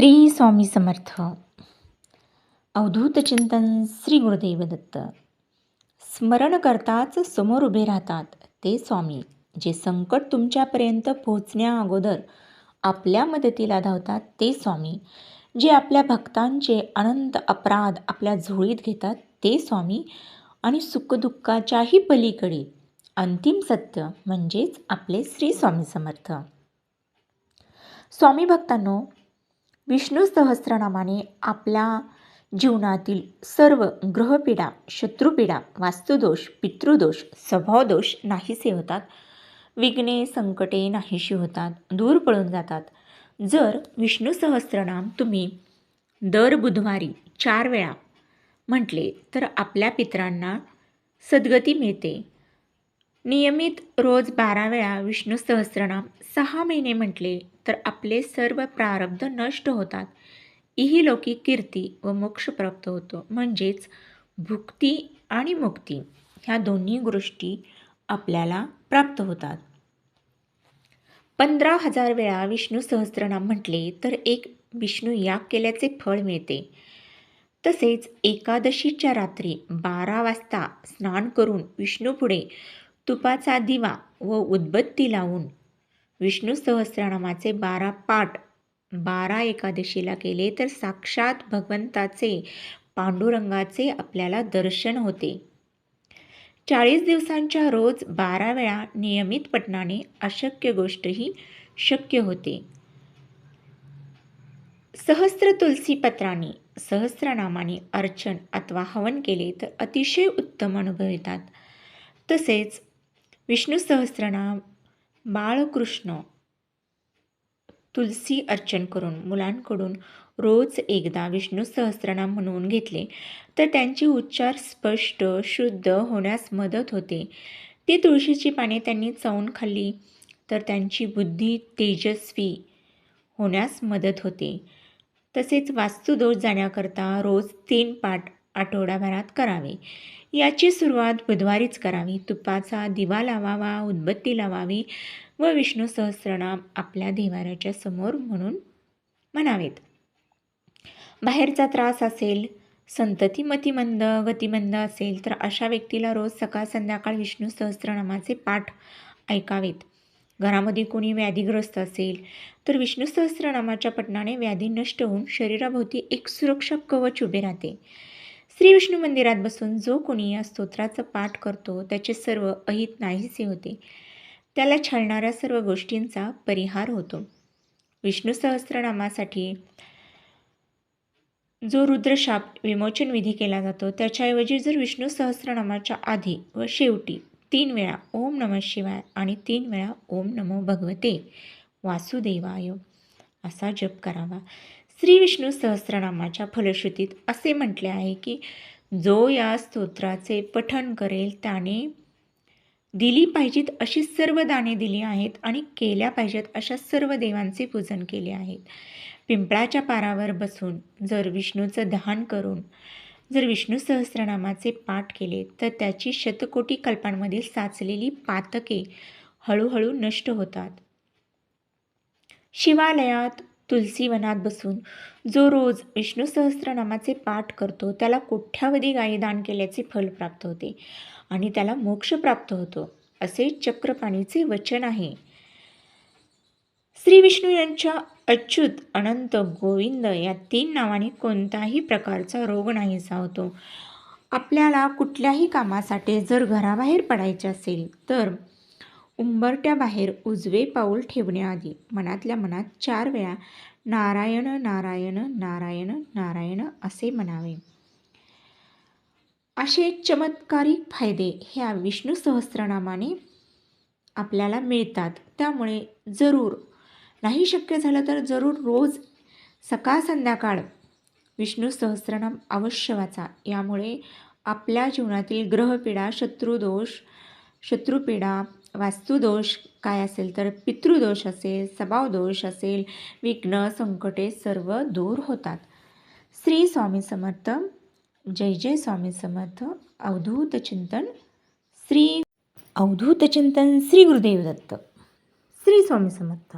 श्री स्वामी समर्थ. अवधूत चिंतन श्री गुरुदेव दत्त. स्मरण करताच समोर उभे राहतात ते स्वामी, जे संकट तुमच्यापर्यंत पोहोचण्या अगोदर आपल्या मदतीला धावतात ते स्वामी, जे आपल्या भक्तांचे अनंत अपराध आपल्या झोळीत घेतात ते स्वामी, आणि सुखदुःखाच्याही पलीकडे अंतिम सत्य म्हणजेच आपले श्री स्वामी समर्थ. स्वामी भक्तांनो, विष्णू सहस्रनामाने आपल्या जीवनातील सर्व ग्रहपीडा, शत्रुपीडा, वास्तुदोष, पितृदोष, स्वभावदोष नाहीसे होतात. विघ्ने, संकटे नाहीशी होतात, दूर पळून जातात. जर विष्णू सहस्रनाम तुम्ही दर बुधवारी 4 वेळा म्हटले तर आपल्या पितरांना सद्गती मिळते. नियमित रोज 12 वेळा विष्णू सहस्रनाम 6 महिने म्हटले तर आपले सर्व प्रारब्ध नष्ट होतात. इहलौकिक कीर्ती व मोक्ष प्राप्त होतो. म्हणजेच भुक्ती आणि मुक्ती ह्या दोन्ही गोष्टी आपल्याला प्राप्त होतात. 15,000 वेळा विष्णू सहस्रनाम म्हटले तर एक विष्णू याग केल्याचे फळ मिळते. तसेच एकादशीच्या रात्री 12 वाजता स्नान करून विष्णूपुढे तुपाचा दिवा व उदबत्ती लावून विष्णू सहस्रनामाचे 12 पाठ 12 एकादशीला केले तर साक्षात भगवंताचे, पांडुरंगाचे आपल्याला दर्शन होते. 40 दिवसांच्या रोज 12 वेळा नियमित पठणाने अशक्य गोष्टही शक्य होते. सहस्त्र तुलसी पत्रांनी सहस्रनामाने अर्चन अथवा हवन केले तर अतिशय उत्तम अनुभव येतात. तसेच विष्णू सहस्रनाम बाळकृष्ण तुलसी अर्चन करून मुलांकडून रोज एकदा विष्णू सहस्रनाम म्हणून घेतले तर त्यांची उच्चार स्पष्ट शुद्ध होण्यास मदत होते. ती तुळशीची पाने त्यांनी चावून खाल्ली तर त्यांची बुद्धी तेजस्वी होण्यास मदत होते. तसेच वास्तुदोष जाण्याकरता रोज 3 पाठ आठवडाभरात करावे. याची सुरुवात बुधवारीच करावी. तुपाचा दिवा लावावा, उदबत्ती लावावी व विष्णू सहस्रनाम आपल्या देवाऱ्याच्या समोर म्हणून म्हणावेत. बाहेरचा त्रास असेल, संतती मतिमंद गतिमंद असेल तर अशा व्यक्तीला रोज सकाळ संध्याकाळ विष्णू सहस्रनामाचे पाठ ऐकावेत. घरामध्ये कोणी व्याधीग्रस्त असेल तर विष्णू सहस्रनामाच्या पठणाने व्याधी नष्ट होऊन शरीराभोवती एक सुरक्षा कवच उभे राहते. श्री विष्णू मंदिरात बसून जो कोणी या स्तोत्राचं पाठ करतो त्याचे सर्व अहित नाहीसे होते. त्याला छळणाऱ्या सर्व गोष्टींचा परिहार होतो. विष्णू सहस्रनामासाठी जो रुद्रशाप विमोचन विधी केला जातो त्याच्याऐवजी जर विष्णू सहस्रनामाच्या आधी व शेवटी 3 वेळा ओम नमः शिवाय आणि 3 वेळा ओम नमो भगवते वासुदेवाय असा जप करावा. श्री विष्णू सहस्रनामाच्या फलश्रुतीत असे म्हटले आहे की जो या स्तोत्राचे पठण करेल त्याने दिली पाहिजेत अशी सर्व दाने दिली आहेत आणि केल्या पाहिजेत अशा सर्व देवांचे पूजन केले आहेत. पिंपळाच्या पारावर बसून जर विष्णूचं ध्यान करून जर विष्णू सहस्रनामाचे पाठ केले तर त्याची शतकोटी कल्पांमधील साचलेली पातके हळूहळू नष्ट होतात. शिवालयात तुलसीवनात बसून जो रोज विष्णू सहस्रनामाचे पाठ करतो त्याला कोट्यावधी गायी दान केल्याचे फल प्राप्त होते आणि त्याला मोक्ष प्राप्त होतो असे चक्रपाणीचे वचन आहे. श्री विष्णू यांच्या अच्युत, अनंत, गोविंद या 3 नावाने कोणताही प्रकारचा रोग नाहीसा होतो. आपल्याला कुठल्याही कामासाठी जर घराबाहेर पडायचे असेल तर उंबरट्याबाहेर उजवे पाऊल ठेवण्याआधी मनातल्या मनात 4 वेळा नारायण नारायण नारायण नारायण असे म्हणावे. असे चमत्कारिक फायदे ह्या विष्णू सहस्रनामाने आपल्याला मिळतात. त्यामुळे जरूर नाही शक्य झालं तर जरूर रोज सकाळ संध्याकाळ विष्णू सहस्रनाम अवश्य वाचा. यामुळे आपल्या जीवनातील ग्रहपीडा, शत्रुदोष, शत्रुपीडा, वास्तुदोष काय असेल तर पितृदोष असेल, स्वभावदोष असेल, विघ्न, संकटे सर्व दूर होतात. श्री स्वामी समर्थ. जय जय स्वामी समर्थ. अवधूत चिंतन श्री गुरुदेव दत्त. श्री स्वामी समर्थ.